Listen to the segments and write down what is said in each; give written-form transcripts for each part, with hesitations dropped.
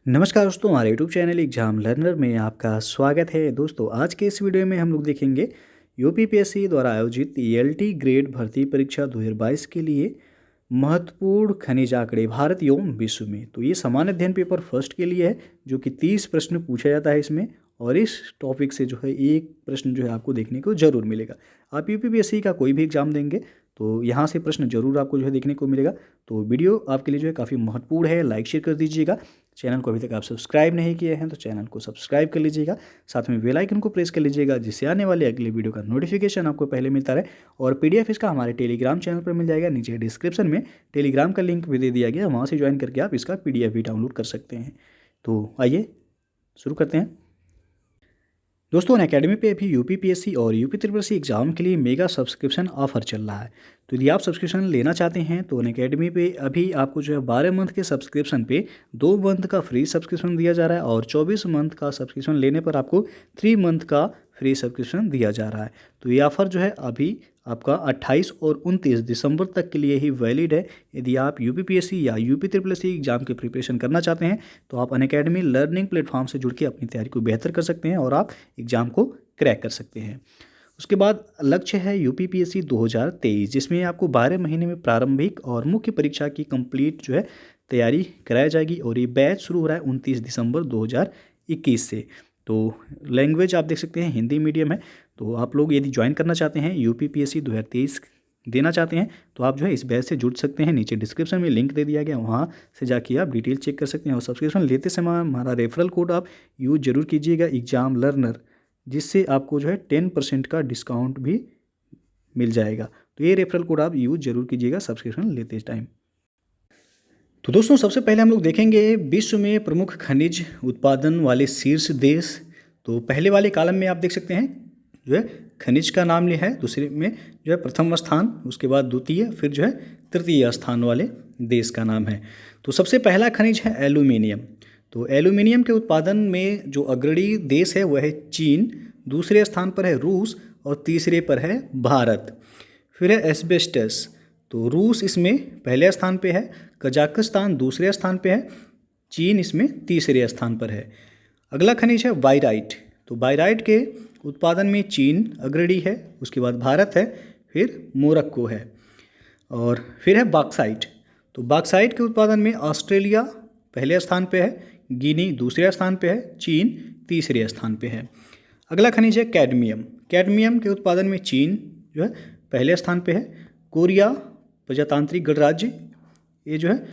नमस्कार दोस्तों, हमारे यूट्यूब चैनल एग्जाम लर्नर में आपका स्वागत है। दोस्तों, आज के इस वीडियो में हम लोग देखेंगे यूपीपीएससी द्वारा आयोजित एलटी ग्रेड भर्ती परीक्षा 2022 के लिए महत्वपूर्ण खनिज आंकड़े भारत एवं विश्व में। तो ये सामान्य अध्ययन पेपर फर्स्ट के लिए है, जो कि 30 प्रश्न पूछा जाता है इसमें, और इस टॉपिक से जो है एक प्रश्न जो है आपको देखने को जरूर मिलेगा। आप यूपीपीएससी का कोई भी एग्जाम देंगे तो यहाँ से प्रश्न जरूर आपको जो है देखने को मिलेगा। तो वीडियो आपके लिए जो है काफ़ी महत्वपूर्ण है, लाइक शेयर कर दीजिएगा। चैनल को अभी तक आप सब्सक्राइब नहीं किए हैं तो चैनल को सब्सक्राइब कर लीजिएगा, साथ में बेल आइकन को प्रेस कर लीजिएगा, जिससे आने वाले अगले वीडियो का नोटिफिकेशन आपको पहले मिलता रहे। और पीडीएफ इसका हमारे टेलीग्राम चैनल पर मिल जाएगा, नीचे डिस्क्रिप्शन में टेलीग्राम का लिंक भी दे दिया गया, वहाँ से ज्वाइन करके आप इसका पीडीएफ भी डाउनलोड कर सकते हैं। तो आइए शुरू करते हैं। दोस्तों, अनअकैडमी पे अभी यूपीपीएससी और यूपी ट्रिपल सी एग्जाम के लिए मेगा सब्सक्रिप्शन ऑफर चल रहा है। तो यदि आप सब्सक्रिप्शन लेना चाहते हैं तो अनअकैडमी पे अभी आपको जो है 12 मंथ के सब्सक्रिप्शन पे 2 मंथ का फ्री सब्सक्रिप्शन दिया जा रहा है, और 24 मंथ का सब्सक्रिप्शन लेने पर आपको 3 मंथ का फ्री सब्सक्रिप्शन दिया जा रहा है। तो ये ऑफ़र जो है अभी आपका 28 और 29 दिसंबर तक के लिए ही वैलिड है। यदि आप यूपीपीएससी या यूपी ट्रिपल सी एग्जाम की प्रिपरेशन करना चाहते हैं तो आप अनअकैडमी लर्निंग प्लेटफॉर्म से जुड़ के अपनी तैयारी को बेहतर कर सकते हैं और आप एग्ज़ाम को क्रैक कर सकते हैं। उसके बाद लक्ष्य है यूपीपीएससी 2023, जिसमें आपको 12 महीने में प्रारंभिक और मुख्य परीक्षा की कंप्लीट जो है तैयारी कराई जाएगी, और ये बैच शुरू हो रहा है 29 दिसंबर 2021 से। तो लैंग्वेज आप देख सकते हैं हिंदी मीडियम है। तो आप लोग यदि ज्वाइन करना चाहते हैं, यूपीपीएससी 2023 देना चाहते हैं, तो आप जो है इस बैच से जुड़ सकते हैं। नीचे डिस्क्रिप्शन में लिंक दे दिया गया, वहाँ से जाके आप डिटेल चेक कर सकते हैं। और सब्सक्रिप्शन लेते समय हमारा रेफरल कोड आप यूज जरूर कीजिएगा, एग्जाम लर्नर, जिससे आपको जो है 10% का डिस्काउंट भी मिल जाएगा। तो ये रेफरल कोड आप यूज जरूर कीजिएगा सब्सक्रिप्शन लेते टाइम। तो दोस्तों, सबसे पहले हम लोग देखेंगे विश्व में प्रमुख खनिज उत्पादन वाले शीर्ष देश। तो पहले वाले कॉलम में आप देख सकते हैं जो है खनिज का नाम लिया है, दूसरे में जो है प्रथम स्थान, उसके बाद द्वितीय, फिर जो है तृतीय स्थान वाले देश का नाम है। तो सबसे पहला खनिज है एल्यूमिनियम। तो एल्यूमिनियम के उत्पादन में जो अग्रणी देश है वह है चीन, दूसरे स्थान पर है रूस, और तीसरे पर है भारत। फिर है एस्बेस्टस। तो रूस इसमें पहले स्थान पे है, कजाकिस्तान दूसरे स्थान पे है, चीन इसमें तीसरे स्थान पर है। अगला खनिज है बाइराइट। तो बाइराइट के उत्पादन में चीन अग्रणी है, उसके बाद भारत है, फिर मोरक्को है। और फिर है बॉक्साइट। तो बॉक्साइट के उत्पादन में ऑस्ट्रेलिया पहले स्थान पे है, गिनी दूसरे स्थान पे है, चीन तीसरे स्थान पे है। अगला खनिज है कैडमियम। कैडमियम के उत्पादन में चीन जो है पहले स्थान पे है, कोरिया प्रजातांत्रिक गणराज्य ये जो है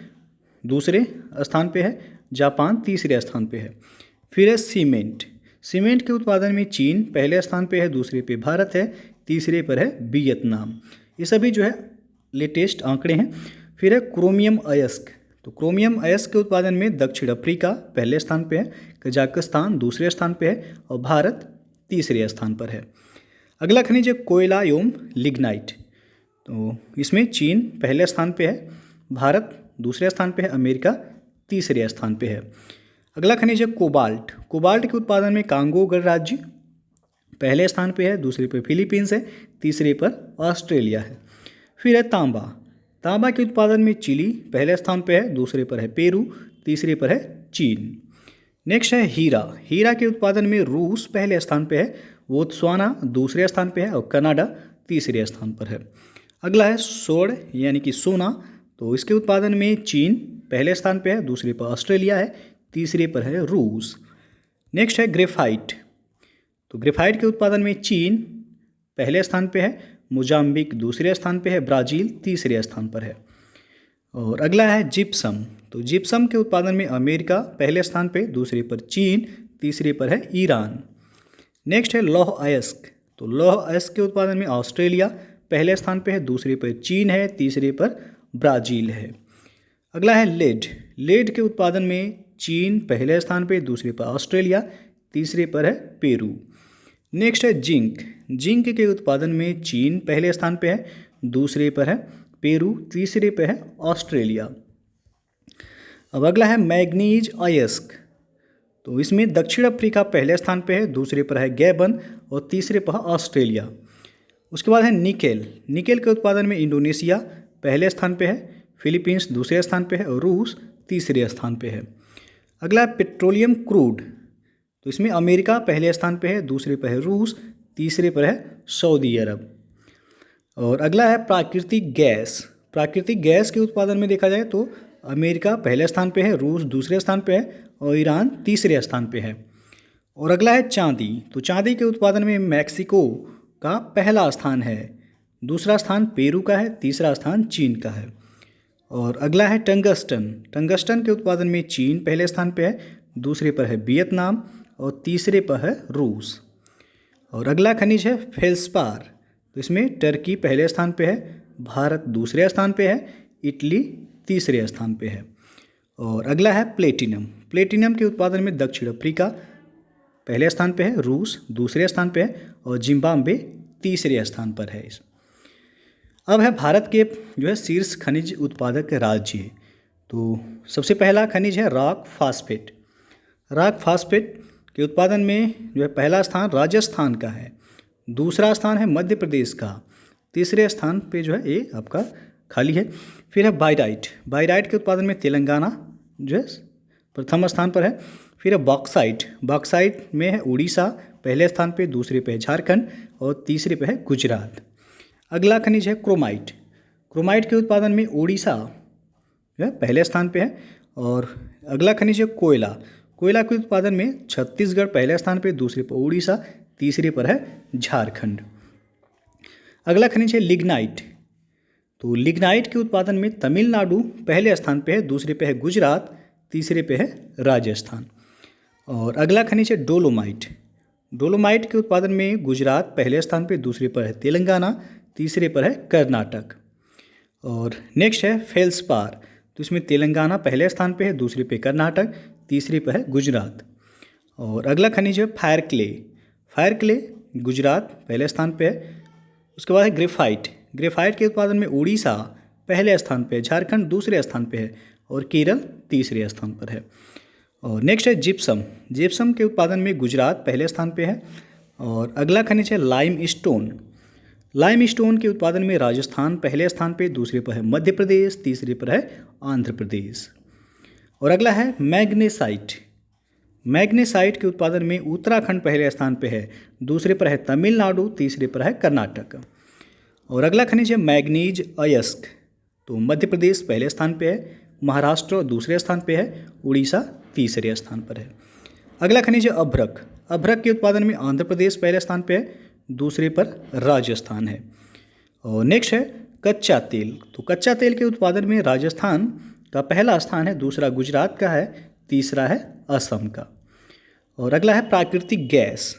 दूसरे स्थान पे है, जापान तीसरे स्थान पे है। फिर है सीमेंट। सीमेंट के उत्पादन में चीन पहले स्थान पे है, दूसरे पे भारत है, तीसरे पर है वियतनाम। ये सभी जो है लेटेस्ट आंकड़े हैं। फिर है क्रोमियम अयस्क। तो क्रोमियम अयस्क के उत्पादन में दक्षिण अफ्रीका पहले स्थान पे है, कजाकिस्तान दूसरे स्थान पे है, और भारत तीसरे स्थान पर है। अगला खनिज है कोयला एवं लिग्नाइट। तो इसमें चीन पहले स्थान पे है, भारत दूसरे स्थान पे है, अमेरिका तीसरे स्थान पे है। अगला खनिज है कोबाल्ट। कोबाल्ट के उत्पादन में कांगो गणराज्य पहले स्थान पे है, दूसरे पे फिलीपींस है, तीसरे पर ऑस्ट्रेलिया है। फिर है तांबा। तांबा के उत्पादन में चिली पहले स्थान पे है, दूसरे पर है पेरू, तीसरे पर है चीन। नेक्स्ट है हीरा। हीरा के उत्पादन में रूस पहले स्थान पे है, बोत्सवाना दूसरे स्थान पे है, और कनाडा तीसरे स्थान पर है। अगला है स्वर्ण यानी कि सोना। तो इसके उत्पादन में चीन पहले स्थान पे है, दूसरे पर ऑस्ट्रेलिया है, तीसरे पर है रूस। नेक्स्ट है ग्रेफाइट। तो ग्रेफाइट के उत्पादन में चीन पहले स्थान पे है, मोजाम्बिक दूसरे स्थान पे है, ब्राज़ील तीसरे स्थान पर है। और अगला है जिप्सम। तो जिप्सम के उत्पादन में अमेरिका पहले स्थान पे, दूसरे पर चीन, तीसरे पर है ईरान। नेक्स्ट है लौह अयस्क। तो लौह अयस्क के उत्पादन में ऑस्ट्रेलिया पहले स्थान पे है, दूसरे पर चीन है, तीसरे पर ब्राज़ील है। अगला है लेड। लेड के उत्पादन में चीन पहले स्थान पे, दूसरे पर ऑस्ट्रेलिया, तीसरे पर है पेरू। नेक्स्ट है जिंक। जिंक के उत्पादन में चीन पहले स्थान पे है, दूसरे पर है पेरू, तीसरे पे है ऑस्ट्रेलिया। अब अगला है मैग्नीज अयस्क। तो इसमें दक्षिण अफ्रीका पहले स्थान पे है, दूसरे पर है गैबन, और तीसरे पर है ऑस्ट्रेलिया। उसके बाद है निकेल। निकेल के उत्पादन में इंडोनेशिया पहले स्थान पे है, फिलीपींस दूसरे स्थान पे है, और रूस तीसरे स्थान पे है। अगला है पेट्रोलियम क्रूड, तो इसमें अमेरिका पहले स्थान पे है, दूसरे पर है रूस, तीसरे पर है सऊदी अरब। और अगला है प्राकृतिक गैस। प्राकृतिक गैस के उत्पादन में देखा जाए तो अमेरिका पहले स्थान पे है, रूस दूसरे स्थान पे है और ईरान तीसरे स्थान पे है। और अगला है चांदी, तो चांदी के उत्पादन में मैक्सिको का पहला स्थान है, दूसरा स्थान पेरू का है, तीसरा स्थान चीन का है। और अगला है टंगस्टन। टंगस्टन के उत्पादन में चीन पहले स्थान पे है, दूसरे पर है वियतनाम और तीसरे पर है रूस। और अगला खनिज है फेल्सपार, तो इसमें टर्की पहले स्थान पे है, भारत दूसरे स्थान पे है, इटली तीसरे स्थान पे है। और अगला है प्लेटिनम। प्लेटिनम के उत्पादन में दक्षिण अफ्रीका पहले स्थान पे है, रूस दूसरे स्थान पे है और जिम्बाब्वे तीसरे स्थान पर है। अब है भारत के जो है शीर्ष खनिज उत्पादक राज्य, तो सबसे पहला खनिज है रॉक फास्फेट। रॉक फास्फेट के उत्पादन में जो है पहला स्थान राजस्थान का है, दूसरा स्थान है मध्य प्रदेश का, तीसरे स्थान पे जो है ये आपका खाली है। फिर है बाइराइट। बाइराइट के उत्पादन में तेलंगाना जो है प्रथम स्थान पर है। फिर है बॉक्साइट। बॉक्साइट में है उड़ीसा पहले स्थान पे, दूसरे पे है झारखंड और तीसरे पे है गुजरात। अगला खनिज है क्रोमाइट। क्रोमाइट के उत्पादन में उड़ीसा जो है पहले स्थान पे है। और अगला खनिज है कोयला। कोयला के उत्पादन में छत्तीसगढ़ पहले स्थान पे, दूसरे पर उड़ीसा, तीसरे पर है झारखंड। अगला खनिज है लिग्नाइट। तो लिग्नाइट के उत्पादन में तमिलनाडु पहले स्थान पे है, दूसरे पे है गुजरात, तीसरे पे है राजस्थान। और अगला खनिज है डोलोमाइट। डोलोमाइट के उत्पादन में गुजरात पहले स्थान पे, दूसरे पर है तेलंगाना, तीसरे पर है कर्नाटक। और नेक्स्ट है फेल्सपार, तो इसमें तेलंगाना पहले स्थान पे है, दूसरे पे कर्नाटक, तीसरे पर है गुजरात। और अगला खनिज है fire clay. Fire clay Gujarat पहले स्थान पे है। उसके बाद है ग्रेफाइट। ग्रेफाइट के उत्पादन में उड़ीसा पहले स्थान पे है, झारखंड दूसरे स्थान पे है और केरल तीसरे स्थान पर है। और नेक्स्ट है जिप्सम। जिप्सम के उत्पादन में गुजरात पहले स्थान पे है। और अगला खनिज है लाइम स्टोन। लाइम स्टोन के उत्पादन में राजस्थान पहले स्थान पे, दूसरे पर है मध्य प्रदेश, तीसरे पर है आंध्र प्रदेश। और अगला है मैग्नेसाइट। मैग्नेसाइट के उत्पादन में उत्तराखंड पहले स्थान पे है, दूसरे पर है तमिलनाडु, तीसरे पर है कर्नाटक। और अगला खनिज है मैग्नीज अयस्क। तो मध्य प्रदेश पहले स्थान पे है, महाराष्ट्र दूसरे स्थान पे है, उड़ीसा तीसरे स्थान पर है। अगला खनिज है अभ्रक। अभ्रक के उत्पादन में आंध्र प्रदेश पहले स्थान पे है, दूसरे पर राजस्थान है। और नेक्स्ट है कच्चा तेल। तो कच्चा तेल के उत्पादन में राजस्थान का पहला स्थान है, दूसरा गुजरात का है, तीसरा है असम का। और अगला है प्राकृतिक गैस।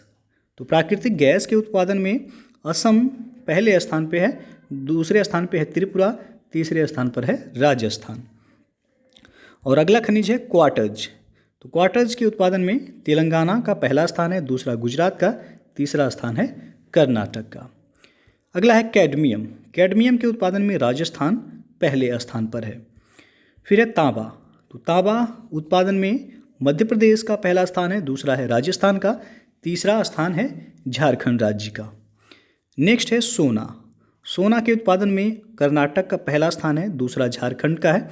तो प्राकृतिक गैस के उत्पादन में असम पहले स्थान पे है, दूसरे स्थान पे है त्रिपुरा, तीसरे स्थान पर है राजस्थान। और अगला खनिज है क्वार्टज। तो क्वार्टज के उत्पादन में तेलंगाना का पहला स्थान है, दूसरा गुजरात का, तीसरा स्थान है कर्नाटक का। अगला है कैडमियम। कैडमियम के उत्पादन में राजस्थान पहले स्थान पर है। फिर है तांबा। तो तांबा उत्पादन में मध्य प्रदेश का पहला स्थान है, दूसरा है राजस्थान का, तीसरा स्थान है झारखंड राज्य का। नेक्स्ट है सोना। सोना के उत्पादन में कर्नाटक का पहला स्थान है, दूसरा झारखंड का है।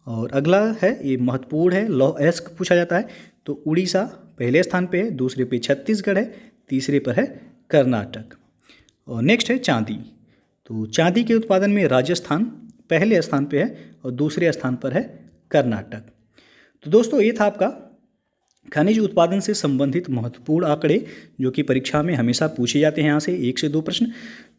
और अगला है, ये महत्वपूर्ण है, लौह अयस्क पूछा जाता है, तो उड़ीसा पहले स्थान पे है, दूसरे पे छत्तीसगढ़ है, तीसरे पर है कर्नाटक। और नेक्स्ट है चांदी। तो चांदी के उत्पादन में राजस्थान पहले स्थान पे है और दूसरे स्थान पर है कर्नाटक। तो दोस्तों ये था आपका खनिज उत्पादन से संबंधित महत्वपूर्ण आंकड़े जो कि परीक्षा में हमेशा पूछे जाते हैं, यहाँ से 1 से 2 प्रश्न।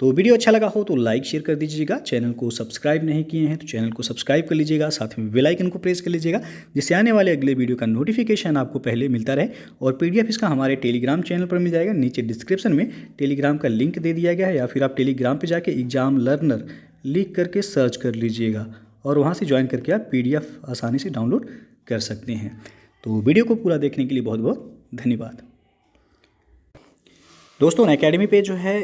तो वीडियो अच्छा लगा हो तो लाइक शेयर कर दीजिएगा। चैनल को सब्सक्राइब नहीं किए हैं तो चैनल को सब्सक्राइब कर लीजिएगा, साथ में बेल आइकन को प्रेस कर लीजिएगा जिससे आने वाले अगले वीडियो का नोटिफिकेशन आपको पहले मिलता रहे। और PDF इसका हमारे टेलीग्राम चैनल पर मिल जाएगा, नीचे डिस्क्रिप्शन में टेलीग्राम का लिंक दे दिया गया है, या फिर आप टेलीग्राम पर जाके एग्जाम लर्नर लिख करके सर्च कर लीजिएगा और वहाँ से ज्वाइन करके आप PDF आसानी से डाउनलोड कर सकते हैं। तो वीडियो को पूरा देखने के लिए बहुत बहुत धन्यवाद। दोस्तों अकेडमी पे जो है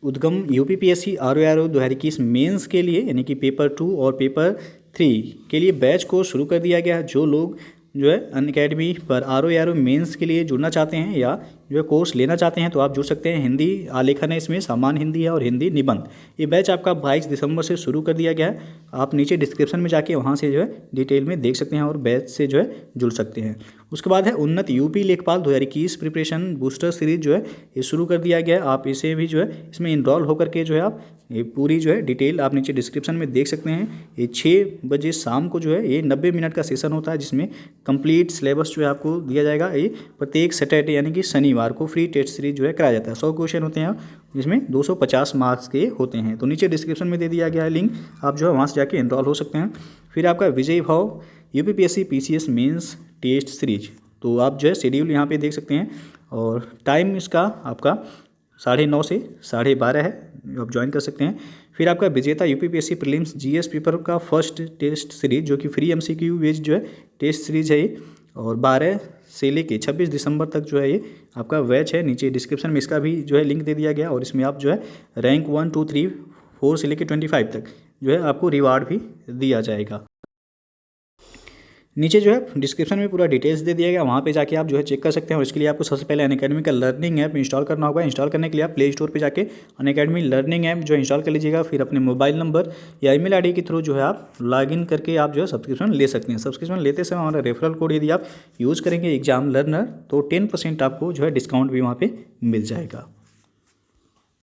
उद्गम UPPSC RORO 2021 मेंस के लिए यानी कि पेपर 2 और पेपर 3 के लिए बैच को शुरू कर दिया गया है। जो लोग जो है अनअकैडमी पर RORO मेंस के लिए जुड़ना चाहते हैं या जो है कोर्स लेना चाहते हैं तो आप जुड़ सकते हैं। हिंदी आलेखन है, इसमें सामान्य हिंदी है और हिंदी निबंध। ये बैच आपका 22 दिसंबर से शुरू कर दिया गया है। आप नीचे डिस्क्रिप्शन में जाके वहाँ से जो है डिटेल में देख सकते हैं और बैच से जो है जुड़ सकते हैं। उसके बाद है उन्नत यूपी लेखपाल 2021 प्रिपरेशन बूस्टर सीरीज जो है ये शुरू कर दिया गया है। आप इसे भी जो है इसमें इनरोल होकर के जो है आप ये पूरी जो है डिटेल आप नीचे डिस्क्रिप्शन में देख सकते हैं। ये 6 बजे शाम को जो है ये 90 मिनट का सेशन होता है, जिसमें कंप्लीट सिलेबस जो है आपको दिया जाएगा। ये प्रत्येक सैटरडे यानी कि शनिवार को फ्री टेस्ट सीरीज जो है कराया जाता है। 100 क्वेश्चन होते हैं जिसमें 250 मार्क्स के होते हैं। तो नीचे डिस्क्रिप्शन में दे दिया गया है लिंक, आप जो है वहाँ से जाके इनरोल हो सकते हैं। फिर आपका Vijay Bhav UPPSC PCS mains test series, तो आप जो है शेड्यूल यहाँ पे देख सकते हैं और टाइम इसका आपका 9:30 से 12:30 है, आप ज्वाइन कर सकते हैं। फिर आपका विजेता यूपीपीएससी प्रीलिम्स जीएस पेपर का फर्स्ट टेस्ट सीरीज जो कि फ्री एमसीक्यू बेस्ड जो है टेस्ट सीरीज है ये, और 12 से लेके 26 दिसंबर तक जो है ये आपका बैच है। नीचे डिस्क्रिप्शन में इसका भी जो है लिंक दे दिया गया और इसमें आप जो है रैंक 1 2 3 4 से लेके 25 तक जो है आपको रिवार्ड भी दिया जाएगा। नीचे जो है डिस्क्रिप्शन में पूरा डिटेल्स दे दिया गया, वहाँ पे जाके आप जो है चेक कर सकते हैं। और इसके लिए आपको सबसे पहले अनअकैडमी का लर्निंग ऐप इंस्टॉल करना होगा। इंस्टॉल करने के लिए आप प्ले स्टोर पे जाके अनअकैडमी लर्निंग ऐप जो इंस्टॉल कर लीजिएगा। फिर अपने मोबाइल नंबर या ईमेल आईडी के थ्रू जो है आप लॉगिन करके आप जो है सब्सक्रिप्शन ले सकते हैं। सब्सक्रिप्शन लेते समय हमारा रेफरल कोड यदि आप यूज़ करेंगे एग्जाम लर्नर तो 10% आपको जो है डिस्काउंट भी वहाँ पर मिल जाएगा।